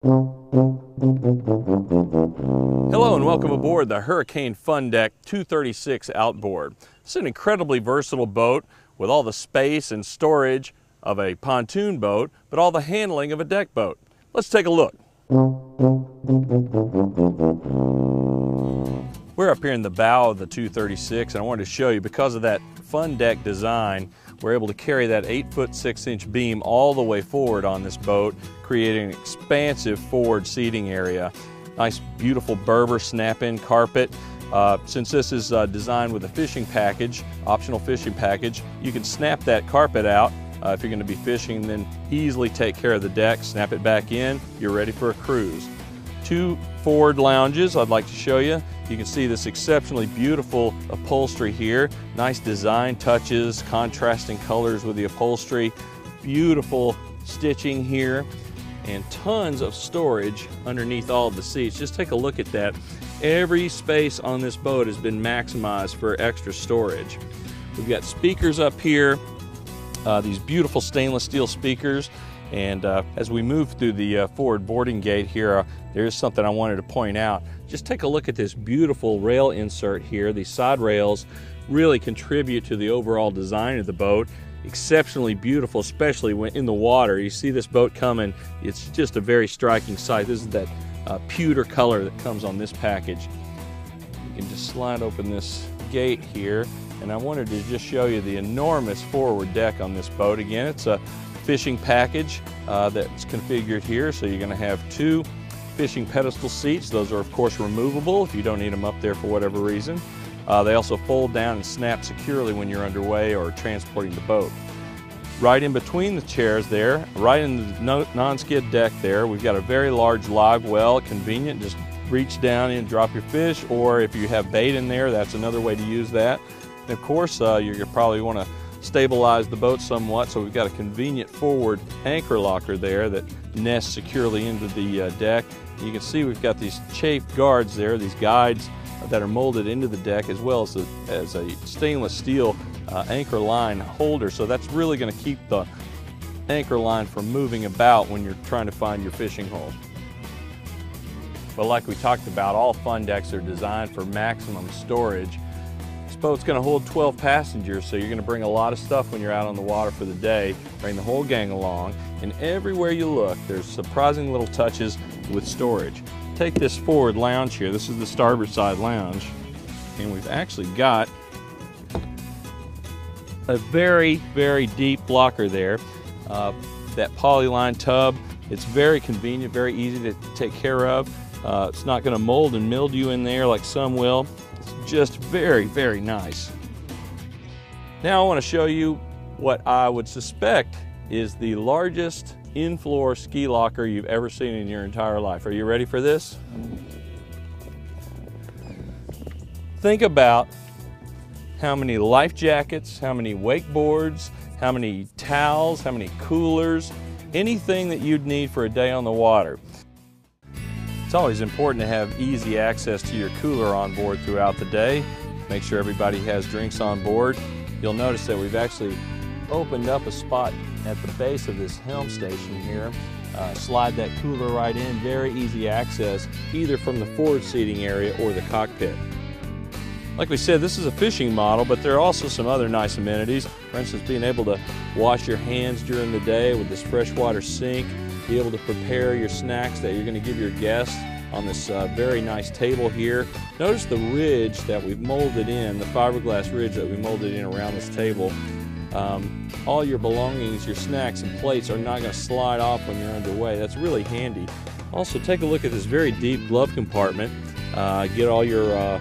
Hello and welcome aboard the Hurricane FunDeck 236 outboard. It's an incredibly versatile boat with all the space and storage of a pontoon boat, but all the handling of a deck boat. Let's take a look. We're up here in the bow of the 236, and I wanted to show you, because of that FunDeck design, we're able to carry that 8-foot 6-inch beam all the way forward on this boat, creating an expansive forward seating area. Nice, beautiful Berber snap-in carpet. Since this is designed with a fishing package, optional fishing package, you can snap that carpet out if you're going to be fishing, then easily take care of the deck, snap it back in, you're ready for a cruise. 2 forward lounges I'd like to show you. You can see this exceptionally beautiful upholstery here. Nice design touches, contrasting colors with the upholstery. Beautiful stitching here, and tons of storage underneath all of the seats. Just take a look at that. Every space on this boat has been maximized for extra storage. We've got speakers up here, these beautiful stainless steel speakers. And as we move through the forward boarding gate here, there's something I wanted to point out. Just take a look at this beautiful rail insert here. These side rails really contribute to the overall design of the boat. Exceptionally beautiful, especially when in the water. You see this boat coming, it's just a very striking sight. This is that pewter color that comes on this package. You can just slide open this gate here, and I wanted to just show you the enormous forward deck on this boat. Again, it's a fishing package that's configured here, so you're going to have 2 fishing pedestal seats. Those are of course removable if you don't need them up there for whatever reason. They also fold down and snap securely when you're underway or transporting the boat. Right in between the chairs there, right in the non-skid deck there, we've got a very large live well. Convenient, just reach down and drop your fish, or if you have bait in there, that's another way to use that. And of course, you probably want to stabilize the boat somewhat, so we've got a convenient forward anchor locker there that nests securely into the deck. You can see we've got these chafed guards there, these guides that are molded into the deck, as well as a stainless steel anchor line holder, so that's really going to keep the anchor line from moving about when you're trying to find your fishing hole. But like we talked about, all FunDecks are designed for maximum storage. This boat's going to hold 12 passengers, so you're going to bring a lot of stuff when you're out on the water for the day. Bring the whole gang along, and everywhere you look, there's surprising little touches with storage. Take this forward lounge here. This is the starboard side lounge, and we've actually got a very, very deep locker there. That polyline tub, it's very convenient, very easy to take care of. It's not going to mold and mildew in there like some will. It's just very, very nice. Now I want to show you what I would suspect is the largest in-floor ski locker you've ever seen in your entire life. Are you ready for this? Think about how many life jackets, how many wakeboards, how many towels, how many coolers, anything that you'd need for a day on the water. It's always important to have easy access to your cooler on board throughout the day. Make sure everybody has drinks on board. You'll notice that we've actually opened up a spot at the base of this helm station here. Slide that cooler right in, very easy access, either from the forward seating area or the cockpit. Like we said, this is a fishing model, but there are also some other nice amenities. For instance, being able to wash your hands during the day with this freshwater sink, be able to prepare your snacks that you're going to give your guests on this very nice table here. Notice the ridge that we've molded in, the fiberglass ridge that we molded in around this table. All your belongings, your snacks and plates are not going to slide off when you're underway. That's really handy. Also, take a look at this very deep glove compartment. Get all your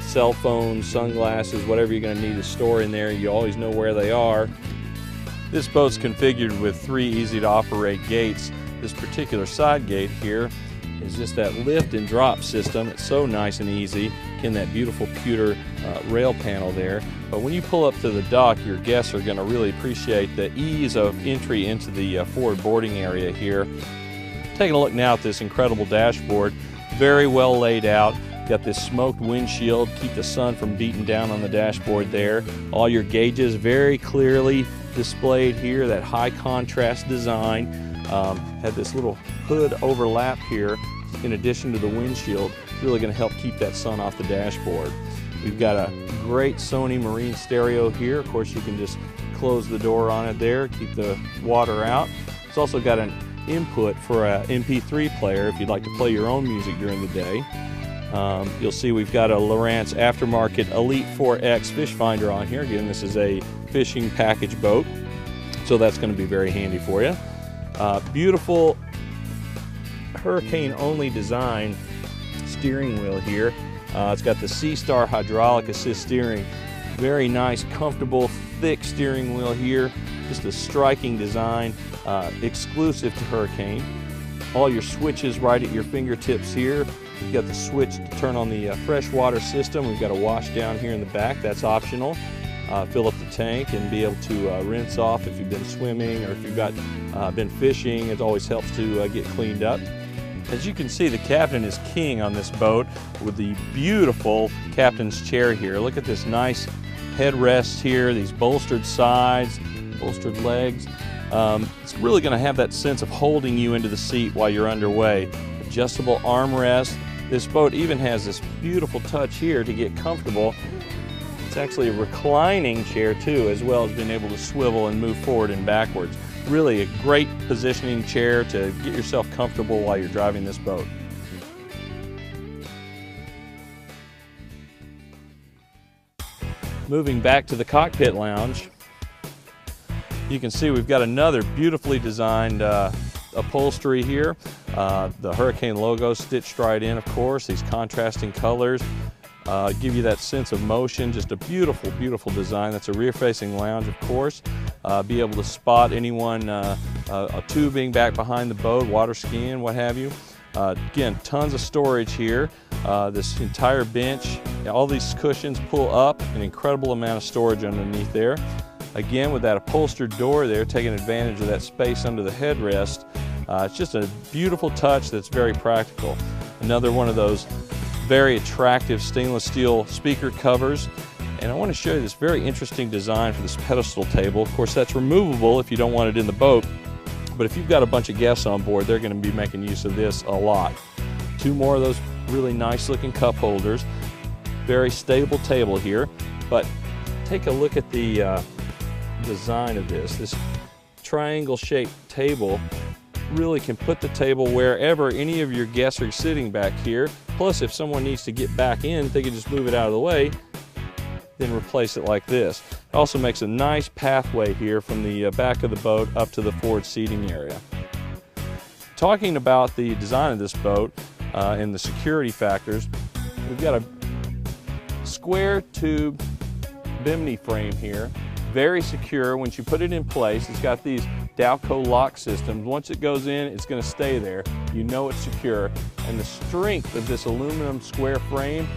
cell phones, sunglasses, whatever you're going to need to store in there. You always know where they are. This boat's configured with 3 easy to operate gates. This particular side gate here is just that lift and drop system. It's so nice and easy. Again, that beautiful pewter rail panel there. But when you pull up to the dock, your guests are going to really appreciate the ease of entry into the forward boarding area here. Taking a look now at this incredible dashboard. Very well laid out. Got this smoked windshield, keep the sun from beating down on the dashboard there. All your gauges very clearly displayed here, that high contrast design. Had this little hood overlap here in addition to the windshield. Really going to help keep that sun off the dashboard. We've got a great Sony Marine stereo here. Of course, you can just close the door on it there, keep the water out. It's also got an input for an MP3 player if you'd like to play your own music during the day. You'll see we've got a Lowrance aftermarket Elite 4X fish finder on here. Again, this is a fishing package boat, so that's going to be very handy for you. Beautiful hurricane-only design steering wheel here. It's got the C-Star hydraulic assist steering. Very nice, comfortable, thick steering wheel here. Just a striking design, exclusive to Hurricane. All your switches right at your fingertips here. You've got the switch to turn on the freshwater system. We've got a wash down here in the back. That's optional. Fill up the tank and be able to rinse off if you've been swimming or if you've been fishing. It always helps to get cleaned up. As you can see, the captain is king on this boat with the beautiful captain's chair here. Look at this nice headrest here, these bolstered sides, bolstered legs. It's really going to have that sense of holding you into the seat while you're underway. Adjustable armrest. This boat even has this beautiful touch here to get comfortable. It's actually a reclining chair too, as well as being able to swivel and move forward and backwards. Really a great positioning chair to get yourself comfortable while you're driving this boat. Moving back to the cockpit lounge, you can see we've got another beautifully designed upholstery here. The Hurricane logo stitched right in, of course. These contrasting colors give you that sense of motion. Just a beautiful, beautiful design. That's a rear-facing lounge, of course. Be able to spot anyone, a tubing back behind the boat, water skiing, what have you. Again, tons of storage here. This entire bench, all these cushions pull up, an incredible amount of storage underneath there. Again, with that upholstered door there, taking advantage of that space under the headrest. It's just a beautiful touch that's very practical. Another one of those very attractive stainless steel speaker covers. And I want to show you this very interesting design for this pedestal table. Of course, that's removable if you don't want it in the boat. But if you've got a bunch of guests on board, they're going to be making use of this a lot. Two more of those really nice looking cup holders. Very stable table here. But take a look at the design of this. This triangle shaped table really can put the table wherever any of your guests are sitting back here. Plus, if someone needs to get back in, they can just move it out of the way, then replace it like this. It also makes a nice pathway here from the back of the boat up to the forward seating area. Talking about the design of this boat and the security factors, we've got a square tube bimini frame here. Very secure. Once you put it in place, it's got these Dalco lock systems. Once it goes in, it's going to stay there. You know it's secure. And the strength of this aluminum square frame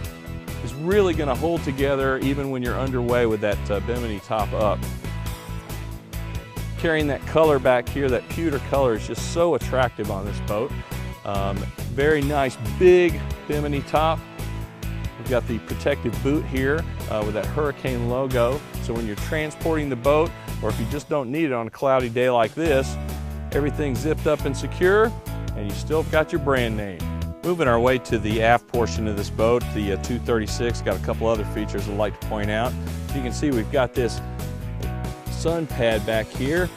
is really going to hold together even when you're underway with that bimini top up. Carrying that color back here, that pewter color, is just so attractive on this boat. Very nice big bimini top. We've got the protective boot here with that Hurricane logo. So when you're transporting the boat, or if you just don't need it on a cloudy day like this, everything's zipped up and secure, and you still got your brand name. Moving our way to the aft portion of this boat, the 236, got a couple other features I'd like to point out. You can see we've got this sun pad back here,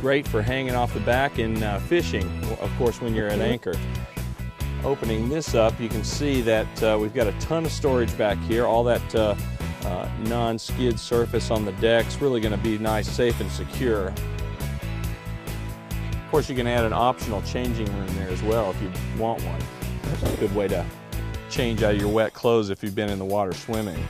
great for hanging off the back and fishing, of course, when you're at anchor. Opening this up, you can see that we've got a ton of storage back here. All that non-skid surface on the deck's really going to be nice, safe, and secure. Of course, you can add an optional changing room there as well if you want one. That's a good way to change out of your wet clothes if you've been in the water swimming.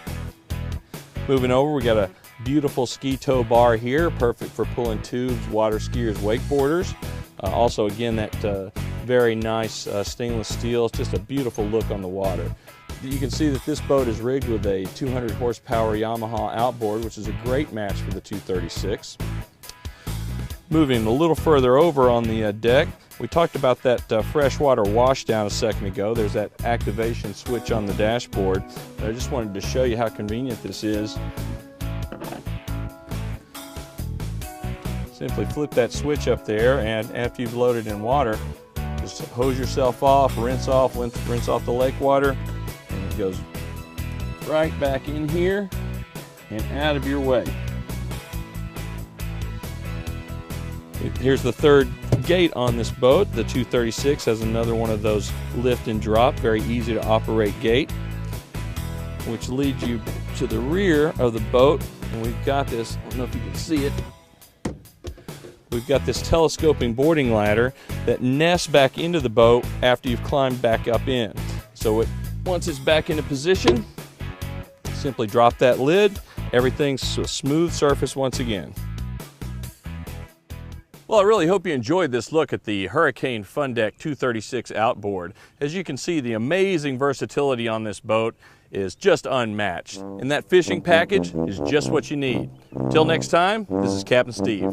Moving over, we got a beautiful ski tow bar here, perfect for pulling tubes, water skiers, wakeboarders. Also, again, that very nice stainless steel. It's just a beautiful look on the water. You can see that this boat is rigged with a 200 horsepower Yamaha outboard, which is a great match for the 236. Moving a little further over on the deck, we talked about that freshwater washdown a second ago. There's that activation switch on the dashboard. I just wanted to show you how convenient this is. It's Simply flip that switch up there, and after you've loaded in water, just hose yourself off, rinse off the lake water, and it goes right back in here and out of your way. Here's the third gate on this boat. The 236 has another one of those lift and drop, very easy to operate gate, which leads you to the rear of the boat. And we've got this, I don't know if you can see it, we've got this telescoping boarding ladder that nests back into the boat after you've climbed back up in. So once it's back into position, simply drop that lid. Everything's a smooth surface once again. Well, I really hope you enjoyed this look at the Hurricane FunDeck 236 outboard. As you can see, the amazing versatility on this boat is just unmatched. And that fishing package is just what you need. Till next time, this is Captain Steve.